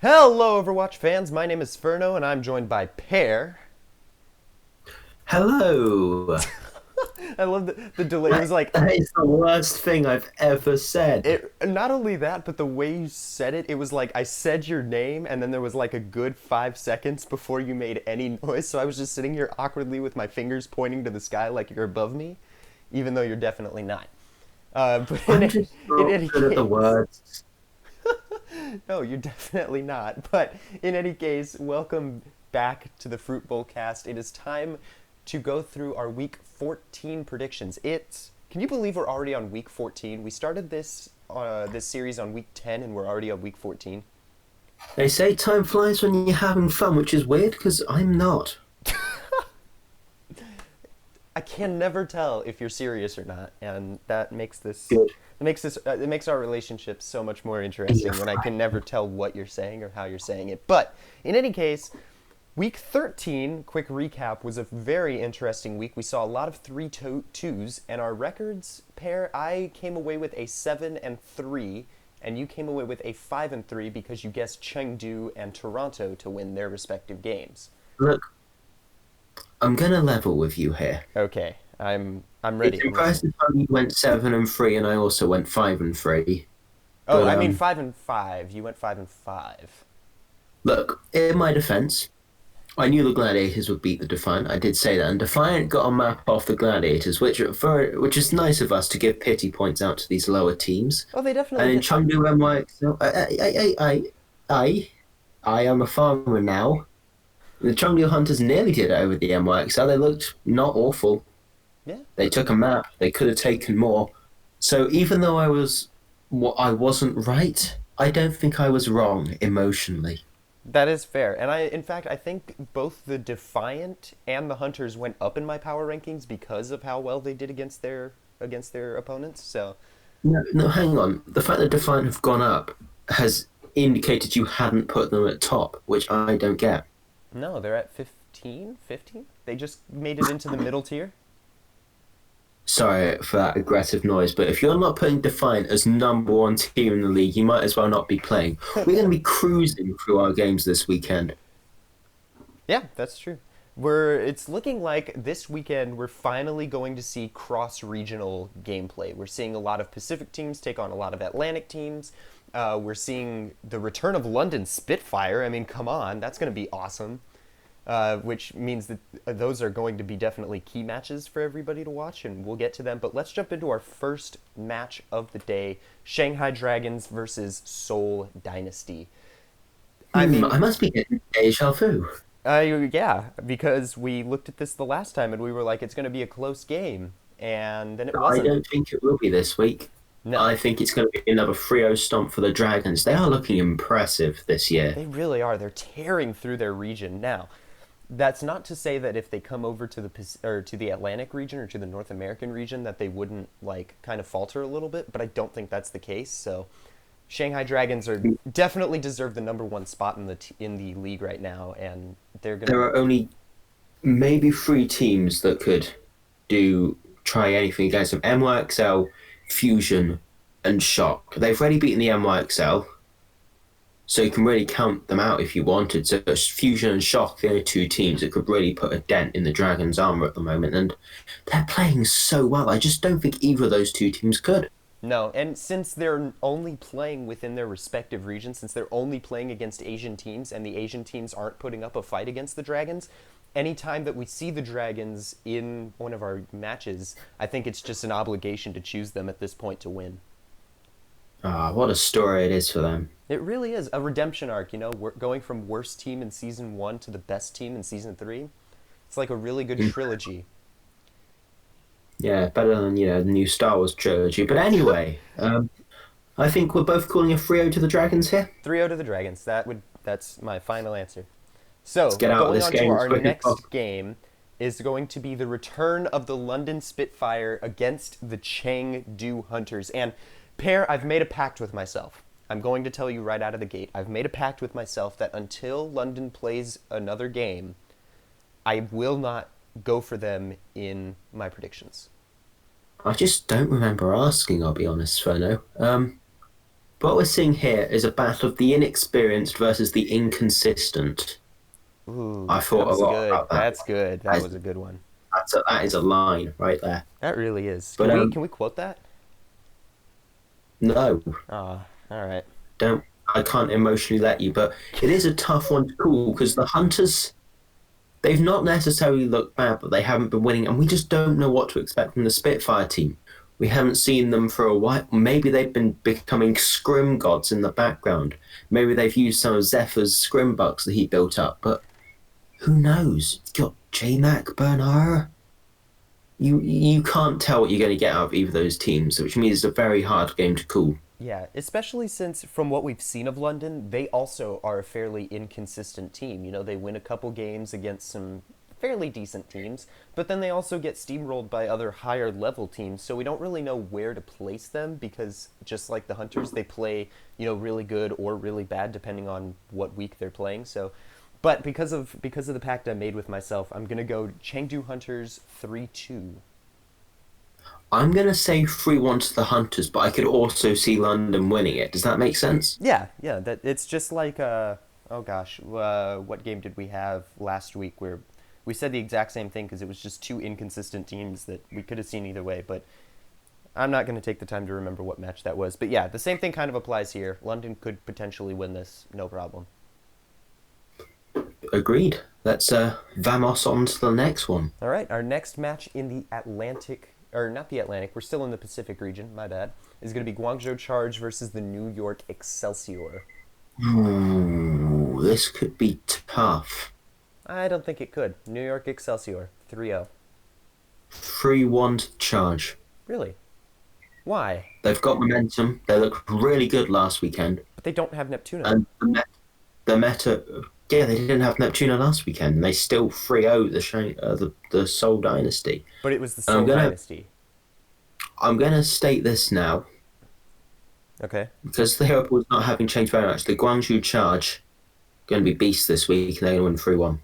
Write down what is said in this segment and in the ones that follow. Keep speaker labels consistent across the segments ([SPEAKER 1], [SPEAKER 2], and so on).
[SPEAKER 1] Hello, Overwatch fans. My name is Spherno, and I'm joined by Pear.
[SPEAKER 2] Hello.
[SPEAKER 1] I love the delay. It was like
[SPEAKER 2] That is the worst thing I've ever said.
[SPEAKER 1] it. Not only that, but the way you said it, it was like I said your name, and then there was like a good 5 seconds before you made any noise. So I was just sitting here awkwardly with my fingers pointing to the sky like you're above me, even though you're definitely not. But
[SPEAKER 2] I'm just
[SPEAKER 1] in
[SPEAKER 2] not
[SPEAKER 1] any
[SPEAKER 2] good at the
[SPEAKER 1] case,
[SPEAKER 2] words.
[SPEAKER 1] no, you're definitely not. But in any case, welcome back to the Fruit Bowl cast. It is time to go through our week 14 predictions. Can you believe we're already on week 14? We started this series on week 10 and we're already on week 14.
[SPEAKER 2] They say time flies when you're having fun, which is weird because I'm not.
[SPEAKER 1] I can never tell if you're serious or not, and that makes this
[SPEAKER 2] Good.
[SPEAKER 1] it makes our relationship so much more
[SPEAKER 2] Yeah.
[SPEAKER 1] interesting when I can never tell what you're saying or how you're saying it. But in any case, week 13, quick recap, was a very interesting week. We saw a lot of 3-2s, and our records pair, I came away with a 7-3, and you came away with a 5-3 because you guessed Chengdu and Toronto to win their respective games.
[SPEAKER 2] Look, I'm gonna level with you here.
[SPEAKER 1] Okay, I'm
[SPEAKER 2] It's
[SPEAKER 1] ready. I'm listening.
[SPEAKER 2] impressive how you went 7-3 and I also went 5-3.
[SPEAKER 1] Oh,
[SPEAKER 2] But
[SPEAKER 1] I mean 5-5. You went 5-5.
[SPEAKER 2] look, in my defense, I knew the Gladiators would beat the Defiant. I did say that, and Defiant got a map off the Gladiators, which is nice of us to give pity points out to these lower teams.
[SPEAKER 1] Oh, they
[SPEAKER 2] And
[SPEAKER 1] definitely
[SPEAKER 2] in
[SPEAKER 1] did.
[SPEAKER 2] Chengdu, I'm like, no, I am a farmer now. The Chengdu Hunters nearly did it over the MYXL. They looked not awful.
[SPEAKER 1] Yeah,
[SPEAKER 2] They took a map. They could have taken more. So even though I wasn't right, I don't think I was wrong emotionally.
[SPEAKER 1] that is fair. And in fact, I think both the Defiant and the Hunters went up in my power rankings because of how well they did against their opponents. So,
[SPEAKER 2] No, no, hang on. The fact that Defiant have gone up has indicated you hadn't put them at top, which I don't get.
[SPEAKER 1] no, they're at 15, 15. They just made it into the middle tier.
[SPEAKER 2] Sorry for that aggressive noise, but if you're not putting Defiant as number one team in the league, you might as well not be playing. We're going to be cruising through our games this weekend.
[SPEAKER 1] Yeah, that's true. It's looking like this weekend we're finally going to see cross-regional gameplay. We're seeing a lot of Pacific teams take on a lot of Atlantic teams. We're seeing the return of London Spitfire. I mean, come on, that's going to be awesome. Which means that those are going to be definitely key matches for everybody to watch, and we'll get to them. But let's jump into our first match of the day: Shanghai Dragons versus Seoul Dynasty. I mean,
[SPEAKER 2] I must be getting deja vu.
[SPEAKER 1] yeah, because we looked at this the last time and we were like, it's going to be a close game, and then it
[SPEAKER 2] I
[SPEAKER 1] wasn't.
[SPEAKER 2] don't think it will be this week.
[SPEAKER 1] No,
[SPEAKER 2] I think it's going to be another 3-0 stomp for the Dragons. They are looking impressive this year.
[SPEAKER 1] they really are. They're tearing through their region now. That's not to say that if they come over to the Atlantic region or to the North American region that they wouldn't like kind of falter a little bit, but I don't think that's the case. So Shanghai Dragons are definitely deserve the number one spot in the league right now, and they're gonna.
[SPEAKER 2] There are only maybe three teams that could do try anything against them: NYXL, Fusion, and Shock. They've already beaten the NYXL, so you can really count them out if you wanted. So it's Fusion and Shock, the only two teams that could really put a dent in the Dragons' armor at the moment, and they're playing so well. I just don't think either of those two teams could.
[SPEAKER 1] No, and since they're only playing within their respective regions, since they're only playing against Asian teams, and the Asian teams aren't putting up a fight against the Dragons, anytime that we see the Dragons in one of our matches, I think it's just an obligation to choose them at this point to win.
[SPEAKER 2] Ah, what a story it is for them.
[SPEAKER 1] It really is a redemption arc, we're going from worst team in season one to the best team in season three. It's like a really good trilogy.
[SPEAKER 2] Yeah, better than the new Star Wars trilogy. But anyway, I think we're both calling a 3-0 to the Dragons here.
[SPEAKER 1] 3-0 to the Dragons. That's my final answer. So,
[SPEAKER 2] Let's get out of
[SPEAKER 1] going
[SPEAKER 2] this
[SPEAKER 1] on to
[SPEAKER 2] game as
[SPEAKER 1] our
[SPEAKER 2] quick as
[SPEAKER 1] next
[SPEAKER 2] possible.
[SPEAKER 1] game is going to be the return of the London Spitfire against the Chengdu Hunters. And, Pear, I've made a pact with myself. I'm going to tell you right out of the gate. I've made a pact with myself that until London plays another game, I will not go for them in my predictions.
[SPEAKER 2] I just don't remember asking, I'll be honest, Furno. What we're seeing here is a battle of the inexperienced versus the inconsistent.
[SPEAKER 1] Ooh,
[SPEAKER 2] I
[SPEAKER 1] that
[SPEAKER 2] thought a
[SPEAKER 1] was
[SPEAKER 2] lot
[SPEAKER 1] good.
[SPEAKER 2] about that.
[SPEAKER 1] That's good.
[SPEAKER 2] That
[SPEAKER 1] That
[SPEAKER 2] is,
[SPEAKER 1] was a good one.
[SPEAKER 2] that is a line right there.
[SPEAKER 1] That really is.
[SPEAKER 2] But
[SPEAKER 1] Can we quote that?
[SPEAKER 2] no,
[SPEAKER 1] Ah, all right.
[SPEAKER 2] don't. I can't emotionally let you. But it is a tough one to call because the Hunters, they've not necessarily looked bad, but they haven't been winning, and we just don't know what to expect from the Spitfire team. We haven't seen them for a while. Maybe they've been becoming scrim gods in the background. Maybe they've used some of Zephyr's scrim bucks that he built up, but who knows? You've got J-Mac, Bernard. You can't tell what you're going to get out of either of those teams, which means it's a very hard game to call.
[SPEAKER 1] Yeah, especially since from what we've seen of London, they also are a fairly inconsistent team. You know, they win a couple games against some fairly decent teams, but then they also get steamrolled by other higher level teams, so we don't really know where to place them because just like the Hunters, they play, you know, really good or really bad depending on what week they're playing. So but because of the pact I made with myself, I'm going to go Chengdu Hunters 3-2.
[SPEAKER 2] I'm going to say 3-1 to the Hunters, but I could also see London winning it. Does that make sense?
[SPEAKER 1] Yeah, yeah, that it's just like oh gosh, what game did we have last week where we said the exact same thing because it was just two inconsistent teams that we could have seen either way, but I'm not going to take the time to remember what match that was. But yeah, the same thing kind of applies here. London could potentially win this, no problem.
[SPEAKER 2] Agreed. Let's vamos on to the next one.
[SPEAKER 1] All right, our next match in the Atlantic, or not the Atlantic, we're still in the Pacific region, my bad, is going to be Guangzhou Charge versus the New York Excelsior.
[SPEAKER 2] Ooh, this could be tough.
[SPEAKER 1] I don't think it could. New York Excelsior, 3-0.
[SPEAKER 2] 3-1 to Charge.
[SPEAKER 1] Really? Why?
[SPEAKER 2] They've got momentum. They looked really good last weekend.
[SPEAKER 1] But they don't have Neptuna.
[SPEAKER 2] And the meta, yeah, they didn't have Neptuna last weekend, and they still 3-0 the Seoul Dynasty.
[SPEAKER 1] But it was the Seoul Dynasty.
[SPEAKER 2] I'm gonna state this now
[SPEAKER 1] Okay.
[SPEAKER 2] because Liverpool's not having changed very much. The Guangzhou Charge going to be beasts this week, and they're going to win 3-1.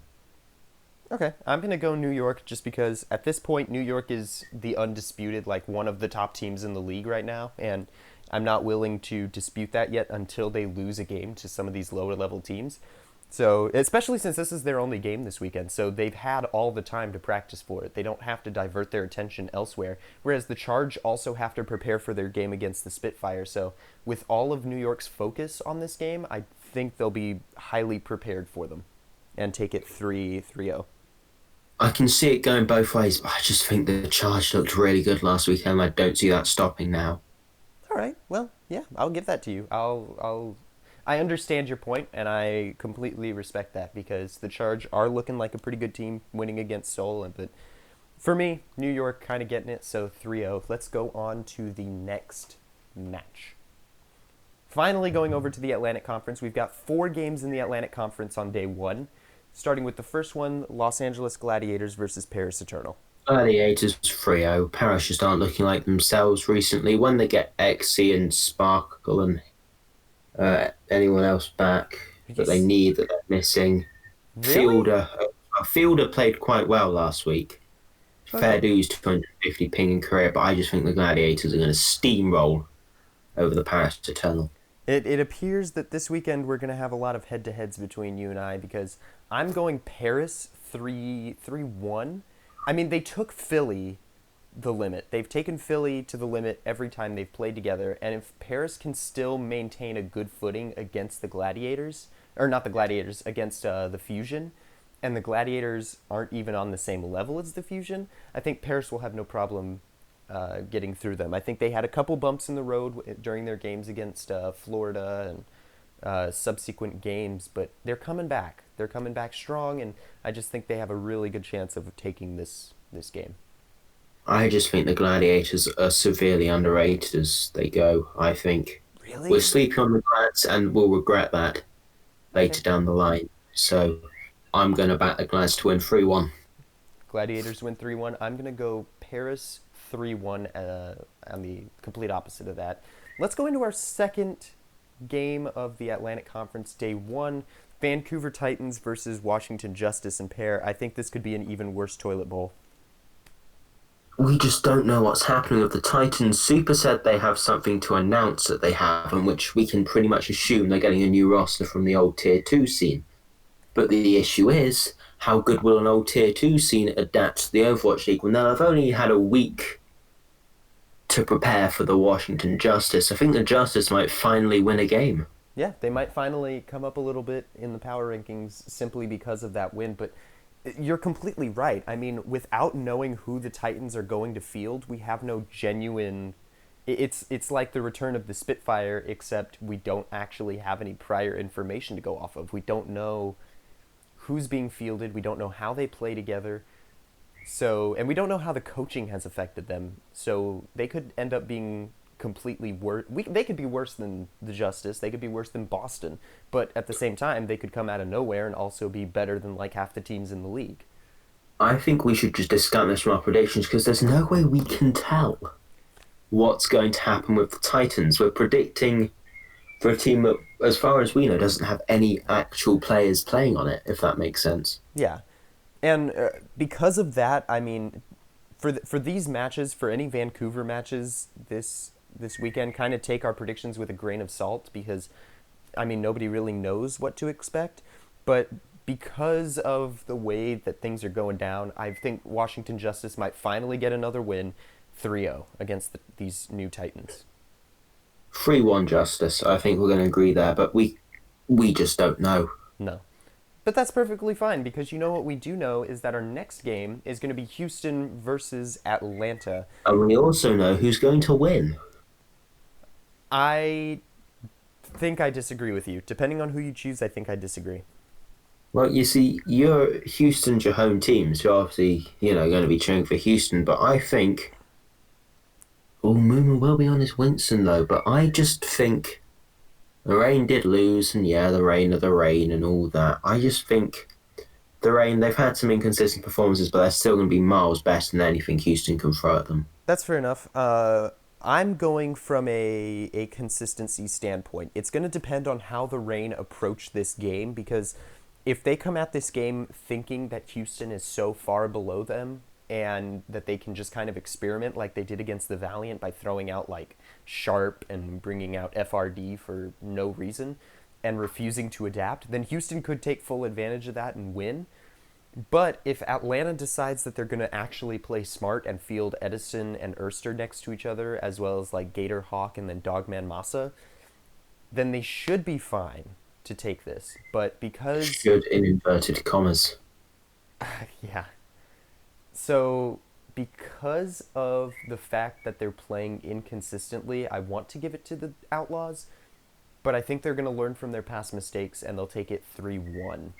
[SPEAKER 1] Okay, I'm going to go New York just because at this point, New York is the undisputed, like one of the top teams in the league right now. And I'm not willing to dispute that yet until they lose a game to some of these lower level teams. So, especially since this is their only game this weekend. So they've had all the time to practice for it. They don't have to divert their attention elsewhere. Whereas the Charge also have to prepare for their game against the Spitfire. So with all of New York's focus on this game, I think they'll be highly prepared for them and take it 3-0.
[SPEAKER 2] I can see it going both ways, but I just think the Charge looked really good last weekend. I don't see that stopping now.
[SPEAKER 1] All right. Well, yeah, I'll give that to you. I understand your point, and I completely respect that because the Charge are looking like a pretty good team, winning against Seoul. But for me, New York kind of getting it, so 3-0. Let's go on to the next match. Finally, going over to the Atlantic Conference, we've got 4 games in the Atlantic Conference on day 1. Starting with the first one, Los Angeles Gladiators versus Paris Eternal.
[SPEAKER 2] Gladiators 3-0. Paris just aren't looking like themselves recently. When they get XC and Sparkle and anyone else back that they need, that they're missing.
[SPEAKER 1] Really?
[SPEAKER 2] Fielder played quite well last week. Fair dues, 250 ping in career, but I just think the Gladiators are going to steamroll over the Paris Eternal.
[SPEAKER 1] It appears that this weekend we're going to have a lot of head-to-heads between you and I because I'm going Paris 3-1. I mean, they took Philly the limit. They've taken Philly to the limit every time they've played together, and if Paris can still maintain a good footing against the Gladiators, or not the Gladiators, against the Fusion, and the Gladiators aren't even on the same level as the Fusion, I think Paris will have no problem getting through them. I think they had a couple bumps in the road during their games against Florida and subsequent games, but they're coming back. They're coming back strong, and I just think they have a really good chance of taking this game.
[SPEAKER 2] I just think the Gladiators are severely underrated as they go, I think.
[SPEAKER 1] Really?
[SPEAKER 2] We're sleeping on the Glads, and we'll regret that later down the line. So I'm going to back the Glads to win 3-1.
[SPEAKER 1] Gladiators win 3-1. I'm going to go Paris 3-1 on the complete opposite of that. Let's go into our second game of the Atlantic Conference, Day 1. Vancouver Titans versus Washington Justice and Pear. I think this could be an even worse toilet bowl.
[SPEAKER 2] we just don't know what's happening with the Titans. Super said they have something to announce that they have, in which we can pretty much assume they're getting a new roster from the old Tier 2 scene. But the issue is, how good will an old Tier 2 scene adapt to the Overwatch League? Well, now I've only had a week to prepare for the Washington Justice. I think the Justice might finally win a game.
[SPEAKER 1] Yeah, they might finally come up a little bit in the power rankings simply because of that win, but you're completely right. I mean, without knowing who the Titans are going to field, we have no genuine. It's like the return of the Spitfire, except we don't actually have any prior information to go off of. We don't know who's being fielded. We don't know how they play together. So, and we don't know how the coaching has affected them. So they could end up being completely worse. They could be worse than the Justice. They could be worse than Boston. But at the same time, they could come out of nowhere and also be better than like half the teams in the league.
[SPEAKER 2] I think we should just discount this from our predictions because there's no way we can tell what's going to happen with the Titans. We're predicting for a team that, as far as we know, doesn't have any actual players playing on it, if that makes sense.
[SPEAKER 1] Yeah. And because of that, I mean, for these matches, for any Vancouver matches this weekend, kind of take our predictions with a grain of salt because, I mean, nobody really knows what to expect. But because of the way that things are going down, I think Washington Justice might finally get another win, 3-0 against these new Titans.
[SPEAKER 2] 3-1 Justice. I think we're going to agree there, but we just don't know.
[SPEAKER 1] No. But that's perfectly fine because you know what we do know is that our next game is going to be Houston versus Atlanta.
[SPEAKER 2] And we also know who's going to win.
[SPEAKER 1] I think I disagree with you. Depending on who you choose, I think I disagree.
[SPEAKER 2] Well, you see, Houston's your home team, so obviously, going to be cheering for Houston, but I think... Oh, Moon will be on his Winston, though, but I just think... The Rain did lose, and yeah, the Rain of the Rain and all that. I just think the Rain, they've had some inconsistent performances, but they're still going to be miles better than anything Houston can throw at them.
[SPEAKER 1] That's fair enough. I'm going from a consistency standpoint. It's going to depend on how the Rain approach this game, because if they come at this game thinking that Houston is so far below them and that they can just kind of experiment like they did against the Valiant by throwing out like Sharp and bringing out FRD for no reason and refusing to adapt, then Houston could take full advantage of that and win. But if Atlanta decides that they're going to actually play smart and field Edison and Erster next to each other, as well as like Gator Hawk and then Dogman Massa, then they should be fine to take this. But because...
[SPEAKER 2] Should in inverted commas.
[SPEAKER 1] Yeah. So because of the fact that they're playing inconsistently, I want to give it to the Outlaws, but I think they're going to learn from their past mistakes and they'll take it 3-1.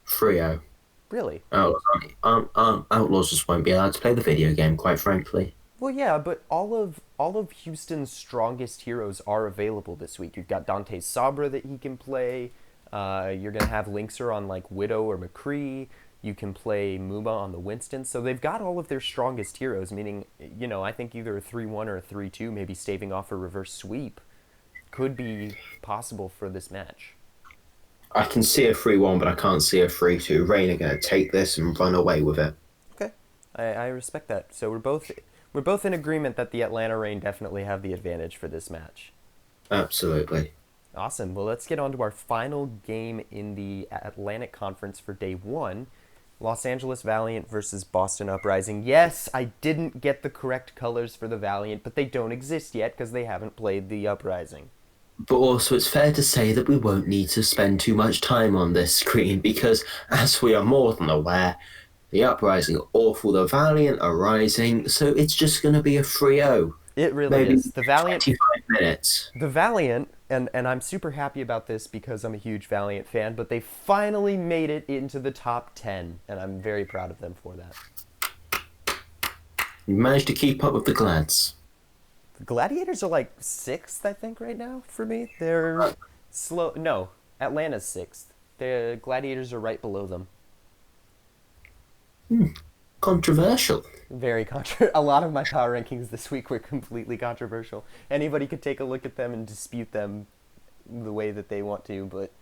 [SPEAKER 2] 3-0.
[SPEAKER 1] Really?
[SPEAKER 2] Outlaws just won't be allowed to play the video game, quite frankly.
[SPEAKER 1] Well, yeah, but all of Houston's strongest heroes are available this week. You've got Dante Sabra that he can play. You're going to have Linkser on like Widow or McCree. You can play Muma on the Winston. So they've got all of their strongest heroes, meaning, I think either a 3-1 or a 3-2, maybe staving off a reverse sweep, could be possible for this match.
[SPEAKER 2] I can see a 3-1, but I can't see a 3-2. Rain are going to take this and run away with it.
[SPEAKER 1] Okay, I respect that. So we're both in agreement that the Atlanta Rain definitely have the advantage for this match.
[SPEAKER 2] Absolutely.
[SPEAKER 1] Awesome. Well, let's get on to our final game in the Atlantic Conference for day 1. Los Angeles Valiant versus Boston Uprising. Yes, I didn't get the correct colors for the Valiant, but they don't exist yet because they haven't played the Uprising.
[SPEAKER 2] But also, it's fair to say that we won't need to spend too much time on this screen because, as we are more than aware, the Uprising are awful, the Valiant are rising, so it's just going to be a 3-0.
[SPEAKER 1] It really
[SPEAKER 2] Maybe
[SPEAKER 1] is. The Valiant,
[SPEAKER 2] 25 minutes.
[SPEAKER 1] The Valiant, and I'm super happy about this because I'm a huge Valiant fan, but they finally made it into the top 10, and I'm very proud of them for that.
[SPEAKER 2] You managed to keep up with the Glads.
[SPEAKER 1] The Gladiators are like 6th, I think, right now for me. They're slow. No, Atlanta's 6th. The Gladiators are right below them.
[SPEAKER 2] Controversial.
[SPEAKER 1] Very controversial. A lot of my power rankings this week were completely controversial. Anybody could take a look at them and dispute them the way that they want to, but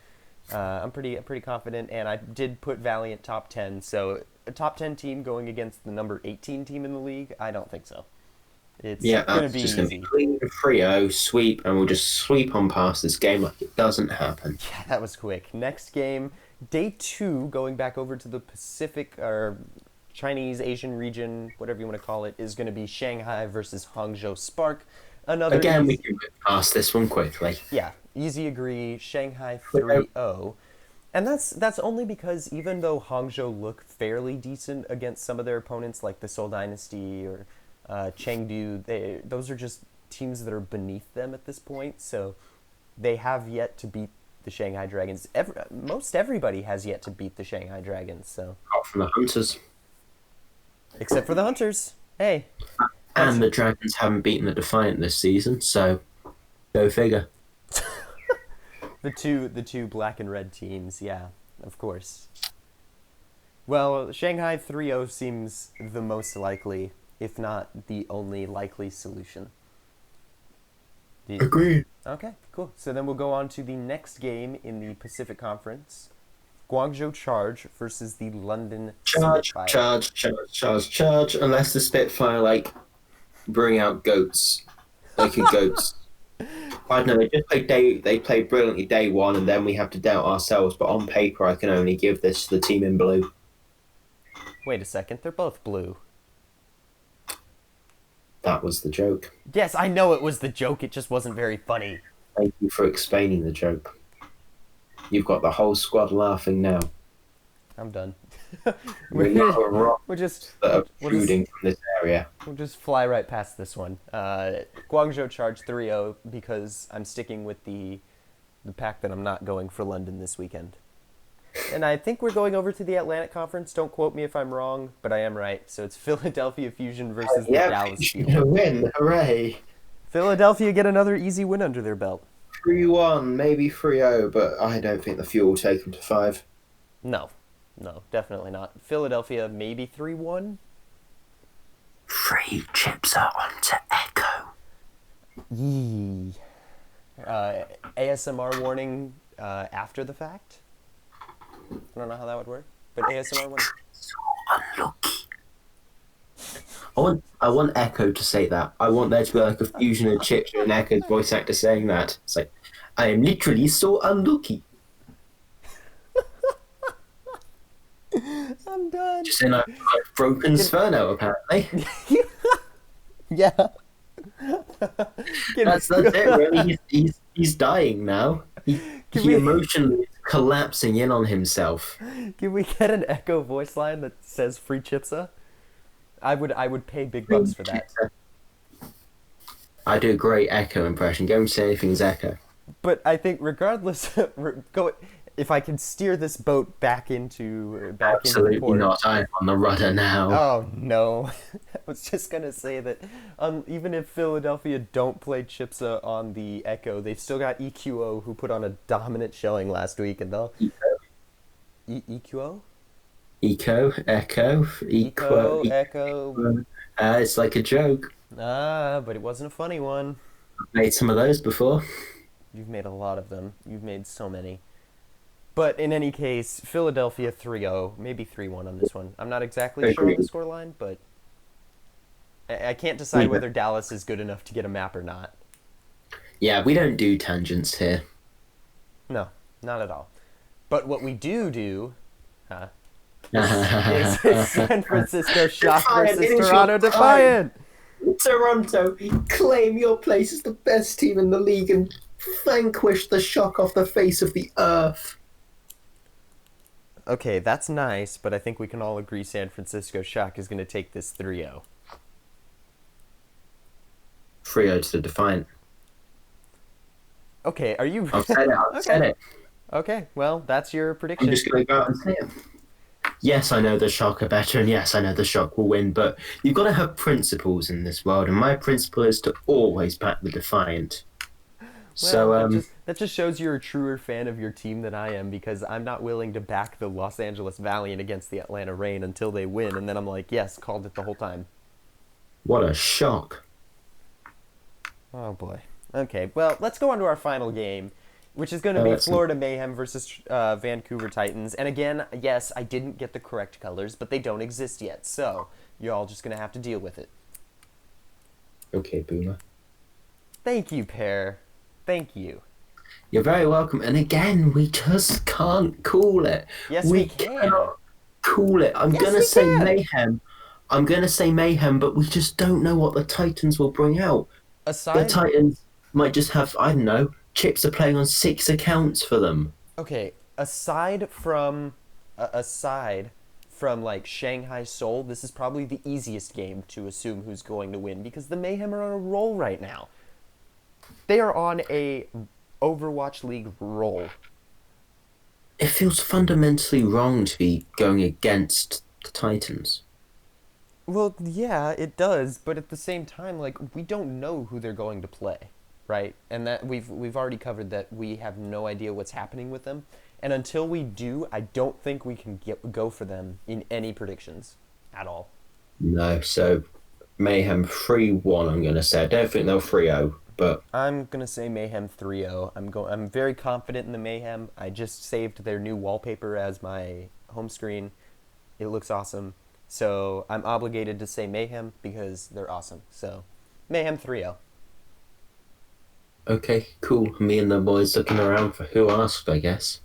[SPEAKER 1] I'm pretty confident, and I did put Valiant top 10, so a top 10 team going against the number 18 team in the league? I don't think so. It's
[SPEAKER 2] Yeah,
[SPEAKER 1] going to
[SPEAKER 2] that's
[SPEAKER 1] be
[SPEAKER 2] just going to be
[SPEAKER 1] easy.
[SPEAKER 2] clean 3-0, sweep, and we'll just sweep on past this game like it doesn't happen.
[SPEAKER 1] Yeah, that was quick. Next game, day 2, going back over to the Pacific or Chinese Asian region, whatever you want to call it, is going to be Shanghai versus Hangzhou Spark. Another
[SPEAKER 2] Again, we
[SPEAKER 1] easy,
[SPEAKER 2] can move past this one quickly.
[SPEAKER 1] yeah, easy agree. Shanghai 3-0. And that's only because even though Hangzhou look fairly decent against some of their opponents, like the Seoul Dynasty or Chengdu, those are just teams that are beneath them at this point. So they have yet to beat the Shanghai Dragons. Most everybody has yet to beat the Shanghai Dragons. So
[SPEAKER 2] Apart from the Hunters.
[SPEAKER 1] except for the Hunters. Hey,
[SPEAKER 2] And the Dragons haven't beaten the Defiant this season, so go figure.
[SPEAKER 1] the two black and red teams. Yeah, of course. Well, Shanghai 3-0 seems the most likely, if not the only likely solution.
[SPEAKER 2] Agreed.
[SPEAKER 1] Okay, cool. So then we'll go on to the next game in the Pacific Conference. Guangzhou Charge versus the London Spitfire.
[SPEAKER 2] Charge. Unless the Spitfire, like, bring out goats. Like a goats. I don't know, they played brilliantly day one, and then we have to doubt ourselves, but on paper I can only give this to the team in blue.
[SPEAKER 1] Wait a second, they're both blue.
[SPEAKER 2] That was the joke.
[SPEAKER 1] Yes, I know it was the joke, it just wasn't very funny.
[SPEAKER 2] Thank you for explaining the joke. You've got the whole squad laughing now.
[SPEAKER 1] I'm done.
[SPEAKER 2] We know a rock
[SPEAKER 1] We'll just
[SPEAKER 2] that are protruding from this area.
[SPEAKER 1] we'll just fly right past this one. Guangzhou Charge 3-0 because I'm sticking with the pack that I'm not going for London this weekend. And I think we're going over to the Atlantic Conference. Don't quote me if I'm wrong, but I am right. So it's Philadelphia Fusion versus the Dallas Fuel.
[SPEAKER 2] A win, hooray!
[SPEAKER 1] Philadelphia get another easy win under their belt.
[SPEAKER 2] 3-1, maybe 3-0, but I don't think the Fuel will take them to 5.
[SPEAKER 1] No, definitely not. Philadelphia maybe 3-1.
[SPEAKER 2] Free chips are onto Echo.
[SPEAKER 1] Yee. ASMR warning after the fact. I don't know how that would work, but ASMR warning.
[SPEAKER 2] So unlucky. I want Echo to say that. I want there to be like a fusion of Chips and Echo's voice actor saying that. It's like, I am literally so unlucky.
[SPEAKER 1] I'm done.
[SPEAKER 2] Just saying I've broken Spherno, apparently.
[SPEAKER 1] Yeah.
[SPEAKER 2] That's it, really. He's dying now. He emotionally is collapsing in on himself.
[SPEAKER 1] Can we get an Echo voice line that says "Free Chipsa"? I would pay big bucks for that.
[SPEAKER 2] I do a great Echo impression. Go and say anything's Echo.
[SPEAKER 1] But I think regardless, if I can steer this boat back into the
[SPEAKER 2] Absolutely
[SPEAKER 1] port.
[SPEAKER 2] not. I'm on the rudder now.
[SPEAKER 1] Oh no! I was just gonna say that even if Philadelphia don't play Chipsa on the Echo, they've still got EQO who put on a dominant showing last week, and they'll EQO.
[SPEAKER 2] Echo.
[SPEAKER 1] Echo.
[SPEAKER 2] It's like a joke.
[SPEAKER 1] But it wasn't a funny one.
[SPEAKER 2] I've made some of those before.
[SPEAKER 1] You've made a lot of them. You've made so many. But in any case, Philadelphia 3-0, maybe 3-1 on this one. I'm not exactly sure on the scoreline, but I can't decide whether Dallas is good enough to get a map or not.
[SPEAKER 2] Yeah, we don't do tangents here.
[SPEAKER 1] No, not at all. But what we do is San Francisco Shock versus Toronto Defiant.
[SPEAKER 2] Toronto, claim your place as the best team in the league and vanquish the Shock off the face of the earth.
[SPEAKER 1] Okay, that's nice, but I think we can all agree San Francisco Shock is going to take this 3-0.
[SPEAKER 2] 3-0 to the Defiant.
[SPEAKER 1] Okay, are you...
[SPEAKER 2] I've said it, I've said it.
[SPEAKER 1] Okay, well, that's your prediction.
[SPEAKER 2] I'm just going to go out and say it. Yes, I know the Shock are better, and yes, I know the Shock will win, but you've got to have principles in this world, and my principle is to always back the Defiant.
[SPEAKER 1] Well, that just shows you're a truer fan of your team than I am, because I'm not willing to back the Los Angeles Valiant against the Atlanta Reign until they win, and then I'm like, yes, called it the whole time.
[SPEAKER 2] What a shock.
[SPEAKER 1] Oh boy. Okay, well, let's go on to our final game. which is going to be
[SPEAKER 2] That's
[SPEAKER 1] Florida Mayhem versus Vancouver Titans. And again, yes, I didn't get the correct colors, but they don't exist yet, so you're all just going to have to deal with it.
[SPEAKER 2] okay, Boomer.
[SPEAKER 1] Thank you, Pear. Thank you.
[SPEAKER 2] You're very welcome. And again, we just can't call it.
[SPEAKER 1] Yes, we can.
[SPEAKER 2] Cannot call it. I'm
[SPEAKER 1] Yes,
[SPEAKER 2] gonna
[SPEAKER 1] we
[SPEAKER 2] say
[SPEAKER 1] can.
[SPEAKER 2] Mayhem. I'm gonna say Mayhem, but we just don't know what the Titans will bring out. The
[SPEAKER 1] Aside,
[SPEAKER 2] Titans might just have, I don't know, chips are playing on 6 accounts for them.
[SPEAKER 1] okay, aside from like Shanghai Seoul, this is probably the easiest game to assume who's going to win because the Mayhem are on a roll right now. They are on a Overwatch League roll.
[SPEAKER 2] It feels fundamentally wrong to be going against the Titans.
[SPEAKER 1] Well, yeah, it does, but at the same time, like we don't know who they're going to play, right? And that we've already covered that we have no idea what's happening with them. And until we do, I don't think we can go for them in any predictions at all.
[SPEAKER 2] No, so Mayhem 3-1, I'm going to say. I don't think they'll 3-0, but
[SPEAKER 1] I'm gonna say Mayhem 3-0. I'm very confident in the Mayhem. I just saved their new wallpaper as my home screen. It looks awesome. So I'm obligated to say Mayhem because they're awesome. So Mayhem 3-0.
[SPEAKER 2] okay, cool. Me and the boys looking around for who asked, I guess.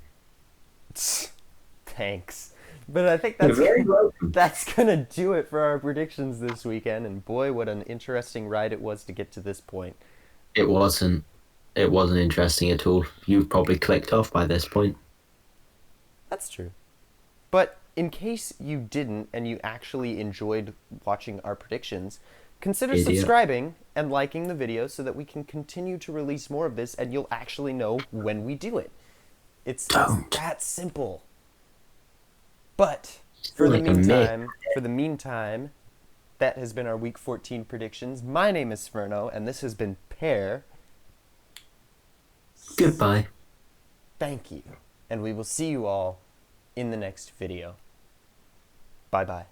[SPEAKER 1] Thanks. But I think
[SPEAKER 2] You're very welcome.
[SPEAKER 1] that's gonna do it for our predictions this weekend. And boy, what an interesting ride it was to get to this point.
[SPEAKER 2] It wasn't. It wasn't interesting at all. You've probably clicked off by this point.
[SPEAKER 1] That's true. But in case you didn't and you actually enjoyed watching our predictions, consider
[SPEAKER 2] Idiot.
[SPEAKER 1] subscribing and liking the video so that we can continue to release more of this and you'll actually know when we do it. It's
[SPEAKER 2] Don't.
[SPEAKER 1] that simple. But
[SPEAKER 2] Feel like a myth.
[SPEAKER 1] for the meantime, that has been our week 14 predictions. My name is Spherno and this has been Pear.
[SPEAKER 2] Goodbye.
[SPEAKER 1] Thank you. And we will see you all in the next video. Bye-bye.